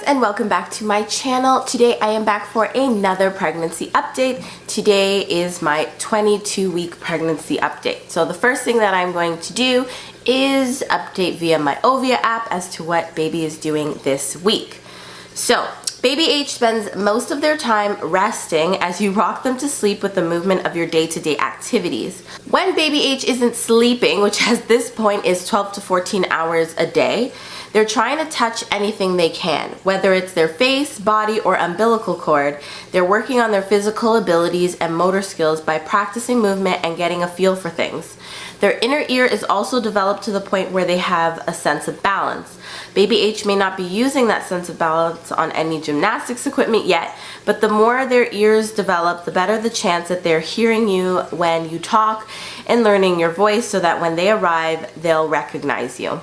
guys, and welcome back to my channel. Today I am back for another pregnancy update. Today is my 22-week pregnancy update. So the first thing that I'm going to do is update via my Ovia app as to what baby is doing this week. So baby H spends most of their time resting as you rock them to sleep with the movement of your day-to-day activities. When baby H isn't sleeping, which at this point is 12 to 14 hours a day, they're trying to touch anything they can, whether it's their face, body, or umbilical cord. They're working on their physical abilities and motor skills by practicing movement and getting a feel for things. Their inner ear is also developed to the point where they have a sense of balance. Baby H may not be using that sense of balance on any gymnastics equipment yet, but the more their ears develop, the better the chance that they're hearing you when you talk and learning your voice so that when they arrive, they'll recognize you.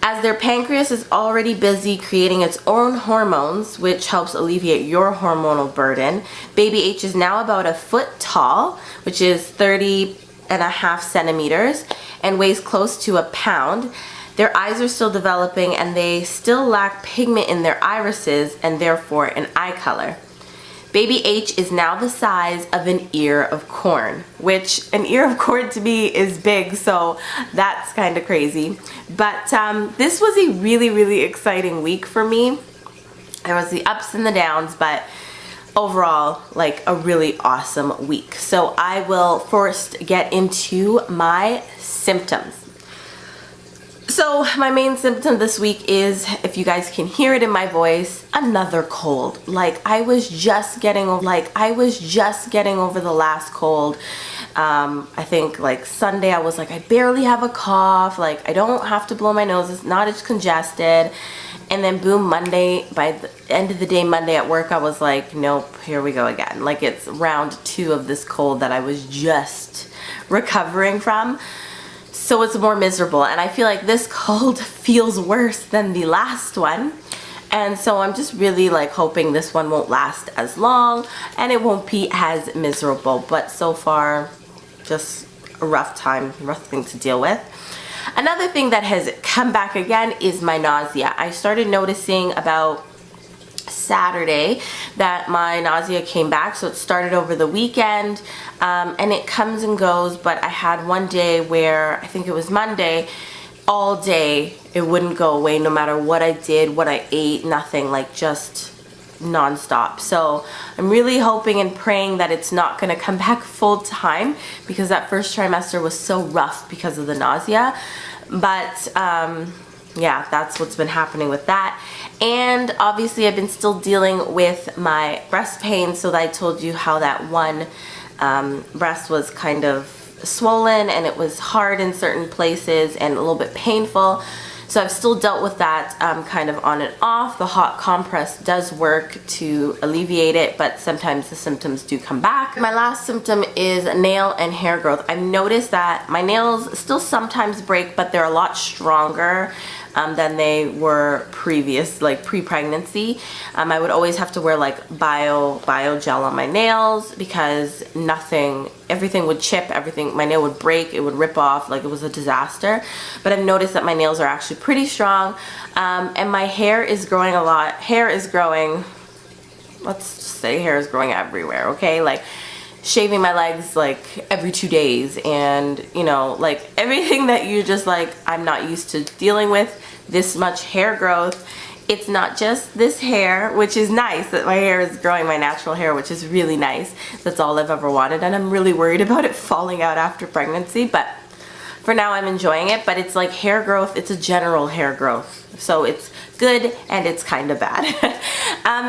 As their pancreas is already busy creating its own hormones, which helps alleviate your hormonal burden, baby H is now about a foot tall, which is 30.5 centimeters, and weighs close to a pound. Their eyes are still developing and they still lack pigment in their irises and therefore an eye color. Baby H is now the size of an ear of corn, which an ear of corn to me is big, so that's kind of crazy. But this was a really exciting week for me. There was the ups and the downs, but overall, like a really awesome week. So I will first get into my symptoms. So my main symptom this week is, if you guys can hear it in my voice, another cold. Like I was just getting over the last cold. I think like Sunday I was like, I barely have a cough, like I don't have to blow my nose, it's not as congested. And then boom, Monday, by the end of the day, Monday at work, I was like, nope, here we go again. Like it's round 2 of this cold that I was just recovering from. So it's more miserable, and I feel like this cold feels worse than the last one. And so I'm just really like hoping this one won't last as long and it won't be as miserable. But so far, just a rough thing to deal with. Another thing that has come back again is my nausea. I started noticing about Saturday that my nausea came back, so it started over the weekend, and it comes and goes, but I had one day where, I think it was Monday, all day it wouldn't go away no matter what I did, what I ate, nothing, like just non-stop. So I'm really hoping and praying that it's not going to come back full time, because that first trimester was so rough because of the nausea. But yeah, that's what's been happening with that. And obviously I've been still dealing with my breast pain, so that I told you how that one breast was kind of swollen and it was hard in certain places and a little bit painful. So I've still dealt with that kind of on and off. The hot compress does work to alleviate it, but sometimes the symptoms do come back. My last symptom is nail and hair growth. I've noticed that my nails still sometimes break, but they're a lot stronger than they were previous, like pre-pregnancy. I would always have to wear like bio gel on my nails because everything would chip, my nail would break, it would rip off, like it was a disaster. But I've noticed that my nails are actually pretty strong, and my hair is growing a lot. Hair is growing, let's just say hair is growing everywhere, okay? Like shaving my legs like every 2 days, and you know, like everything that you just like, I'm not used to dealing with this much hair growth. It's not just this hair, which is nice that my hair is growing, my natural hair, which is really nice. That's all I've ever wanted, and I'm really worried about it falling out after pregnancy, but for now I'm enjoying it. But it's like hair growth, it's a general hair growth, so it's good and it's kind of bad.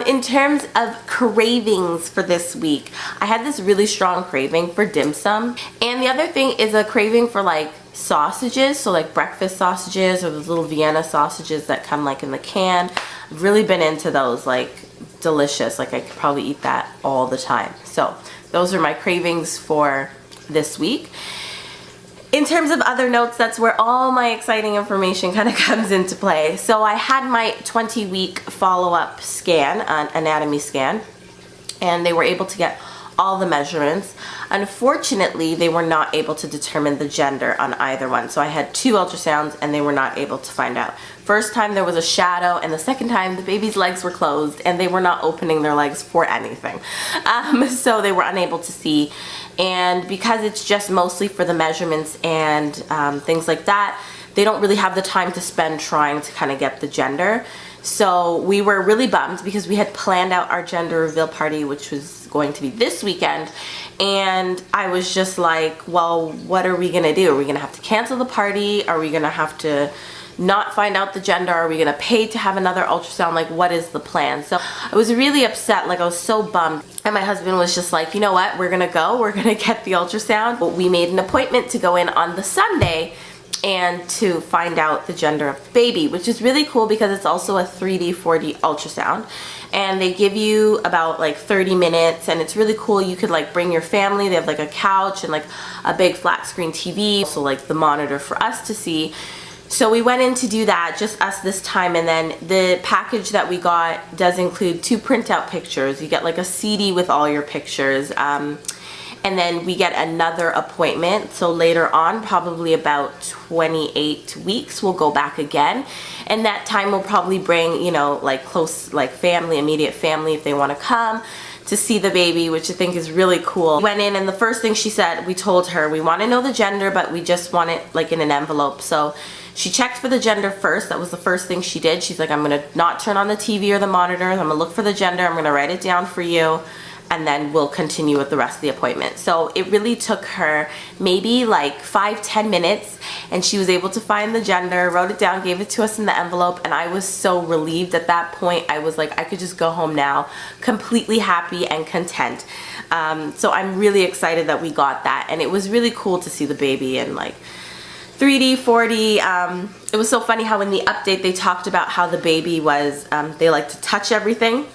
In terms of cravings for this week, I had this really strong craving for dim sum, and the other thing is a craving for like sausages, so like breakfast sausages or those little Vienna sausages that come like in the can. I've really been into those, like delicious, like I could probably eat that all the time. So those are my cravings for this week. In terms of other notes, that's where all my exciting information kind of comes into play. So I had my 20-week follow-up scan, an anatomy scan, and they were able to get all the measurements. Unfortunately, they were not able to determine the gender on either one. So I had 2 ultrasounds and they were not able to find out. First time there was a shadow, and the second time the baby's legs were closed and they were not opening their legs for anything. So they were unable to see. And because it's just mostly for the measurements and things like that, they don't really have the time to spend trying to kind of get the gender. So we were really bummed because we had planned out our gender reveal party, which was going to be this weekend. And I was just like, well, what are we gonna do? Are we gonna have to cancel the party? Are we gonna have to not find out the gender? Are we gonna pay to have another ultrasound? Like, what is the plan? So I was really upset, like I was so bummed. And my husband was just like, you know what, we're gonna get the ultrasound. But we made an appointment to go in on the Sunday and to find out the gender of the baby, which is really cool because it's also a 3D, 4D ultrasound. And they give you about like 30 minutes, and it's really cool. You could like bring your family. They have like a couch and like a big flat screen TV, so like the monitor for us to see. So we went in to do that, just us this time, and then the package that we got does include 2 printout pictures. You get like a CD with all your pictures, and then we get another appointment. So later on, probably about 28 weeks, we'll go back again. And that time we'll probably bring, you know, like close, like family, immediate family if they want to come to see the baby, which I think is really cool. We went in, and the first thing she said, we told her we want to know the gender, but we just want it like in an envelope. So she checked for the gender first. That was the first thing she did. She's like, I'm gonna not turn on the TV or the monitor. I'm gonna look for the gender. I'm gonna write it down for you, and then we'll continue with the rest of the appointment. So it really took her maybe like 5-10 minutes, and she was able to find the gender, wrote it down, gave it to us in the envelope, and I was so relieved at that point. I was like, I could just go home now, completely happy and content. So I'm really excited that we got that, and it was really cool to see the baby in like 3D, 4D. It was so funny how in the update they talked about how the baby was, they like to touch everything.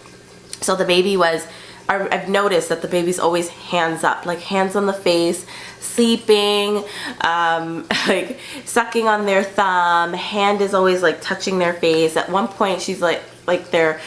So the baby was, I've noticed that the baby's always hands up, like hands on the face, sleeping, like sucking on their thumb, hand is always like touching their face. At one point she's like the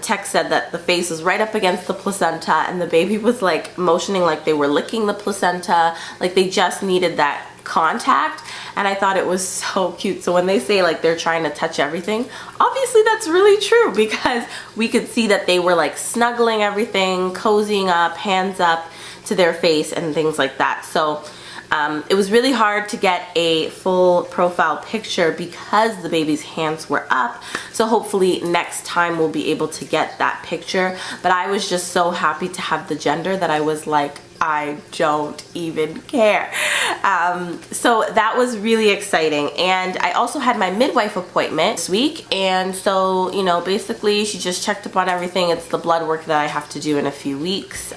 text said that the face was right up against the placenta, and the baby was like motioning like they were licking the placenta, like they just needed that contact. And I thought it was so cute. So when they say like they're trying to touch everything, obviously that's really true, because we could see that they were like snuggling everything, cozying up, hands up to their face and things like that. So it was really hard to get a full profile picture because the baby's hands were up. So hopefully next time we'll be able to get that picture. But I was just so happy to have the gender that I was like, I don't even care. So that was really exciting. And I also had my midwife appointment this week, and so, you know, basically she just checked up on everything. It's the blood work that I have to do in a few weeks.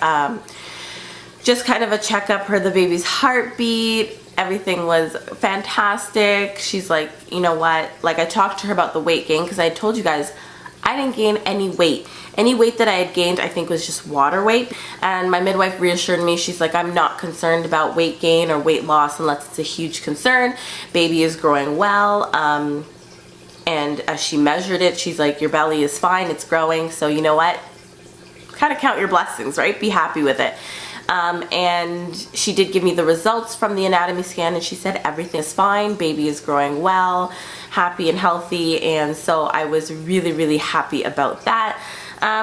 Just kind of a checkup, heard the baby's heartbeat. Everything was fantastic. She's like, you know what, like I talked to her about the weight gain, because I told you guys I didn't gain any weight. Any weight that I had gained, I think, was just water weight. And my midwife reassured me. She's like, I'm not concerned about weight gain or weight loss unless it's a huge concern. Baby is growing well. And as she measured it, she's like, your belly is fine, it's growing. So you know what? Kind of count your blessings, right? Be happy with it. And she did give me the results from the anatomy scan, and she said everything is fine, baby is growing well, happy and healthy. And so I was really, really happy about that.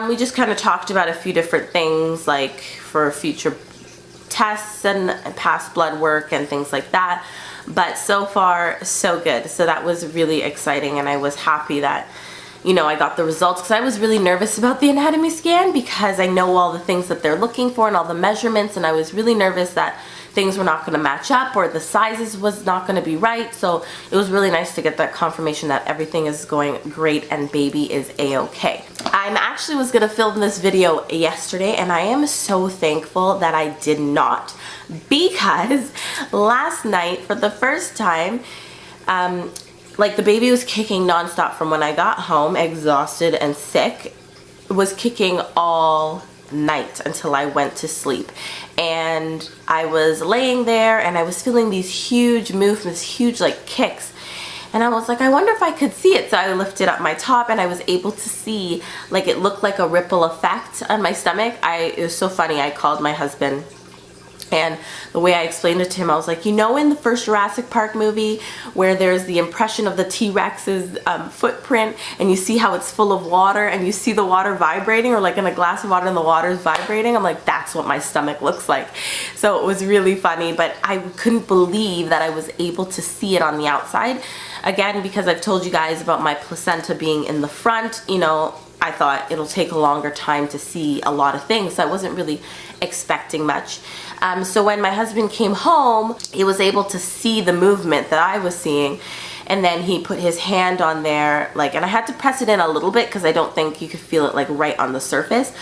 We just kind of talked about a few different things, like for future tests and past blood work and things like that. But so far, so good. So that was really exciting, and I was happy that, you know, I got the results, because I was really nervous about the anatomy scan because I know all the things that they're looking for and all the measurements, and I was really nervous that things were not going to match up or the sizes was not going to be right. So it was really nice to get that confirmation that everything is going great and baby is a-okay. I actually was going to film this video yesterday, and I am so thankful that I did not, because last night for the first time, like the baby was kicking nonstop from when I got home, exhausted and sick. It was kicking all night until I went to sleep. And I was laying there and I was feeling these huge movements, huge like kicks. and I was like, I wonder if I could see it. So I lifted up my top and I was able to see, like, it looked like a ripple effect on my stomach. It was so funny. I called my husband, and the way I explained it to him, I was like, you know, in the first Jurassic Park movie where there's the impression of the T-Rex's footprint, and you see how it's full of water and you see the water vibrating, or like in a glass of water and the water is vibrating? I'm like, that's what my stomach looks like. So it was really funny, but I couldn't believe that I was able to see it on the outside. Again, because I've told you guys about my placenta being in the front, you know, I thought it'll take a longer time to see a lot of things. So I wasn't really expecting much. So when my husband came home, he was able to see the movement that I was seeing. And then he put his hand on there, like, and I had to press it in a little bit because I don't think you could feel it like right on the surface.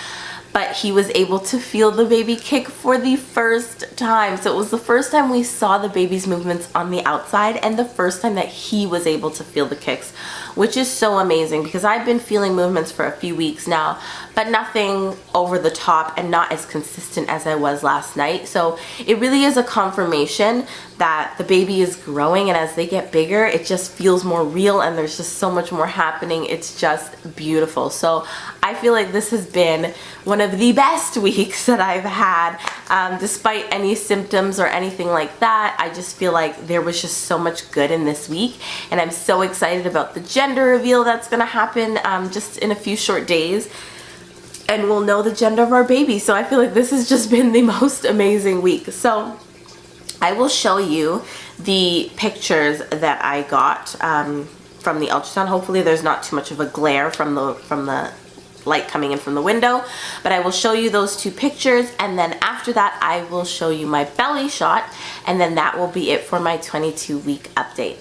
But he was able to feel the baby kick for the first time. So it was the first time we saw the baby's movements on the outside, and the first time that he was able to feel the kicks, which is so amazing because I've been feeling movements for a few weeks now, but nothing over the top and not as consistent as I was last night. So it really is a confirmation that the baby is growing, and as they get bigger, it just feels more real and there's just so much more happening. It's just beautiful. So I feel like this has been one of the best weeks that I've had, despite any symptoms or anything like that. I just feel like there was just so much good in this week, and I'm so excited about the gender reveal that's gonna happen just in a few short days, and we'll know the gender of our baby. So I feel like this has just been the most amazing week. So I will show you the pictures that I got from the ultrasound. Hopefully there's not too much of a glare from the light coming in from the window, but I will show you those two pictures, and then after that I will show you my belly shot, and then that will be it for my 22-week update.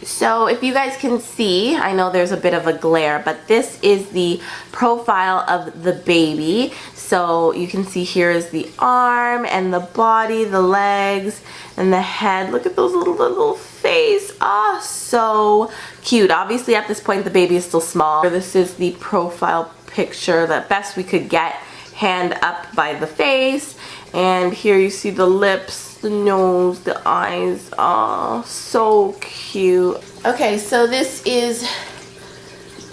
So if you guys can see, I know there's a bit of a glare, but this is the profile of the baby. So you can see here is the arm and the body, the legs and the head. Look at those little face. Oh, so cute. Obviously at this point the baby is still small. This is the profile picture, the best we could get, hand up by the face, and here you see the lips, the nose, the eyes. Oh, so cute. Okay, so this is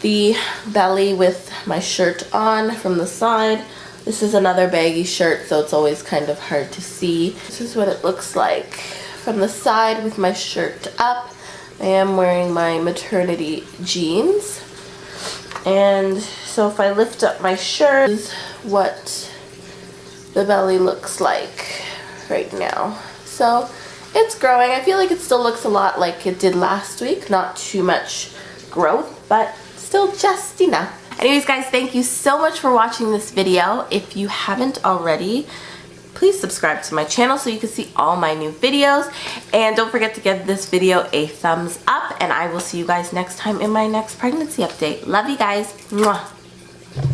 the belly with my shirt on from the side. This is another baggy shirt, so it's always kind of hard to see. This is what it looks like from the side with my shirt up. I am wearing my maternity jeans. And so if I lift up my shirt, this is what the belly looks like right now. So it's growing. I feel like it still looks a lot like it did last week. Not too much growth, but still just enough. Anyways guys, thank you so much for watching this video. If you haven't already, please subscribe to my channel so you can see all my new videos. And don't forget to give this video a thumbs up, and I will see you guys next time in my next pregnancy update. Love you guys. Mwah.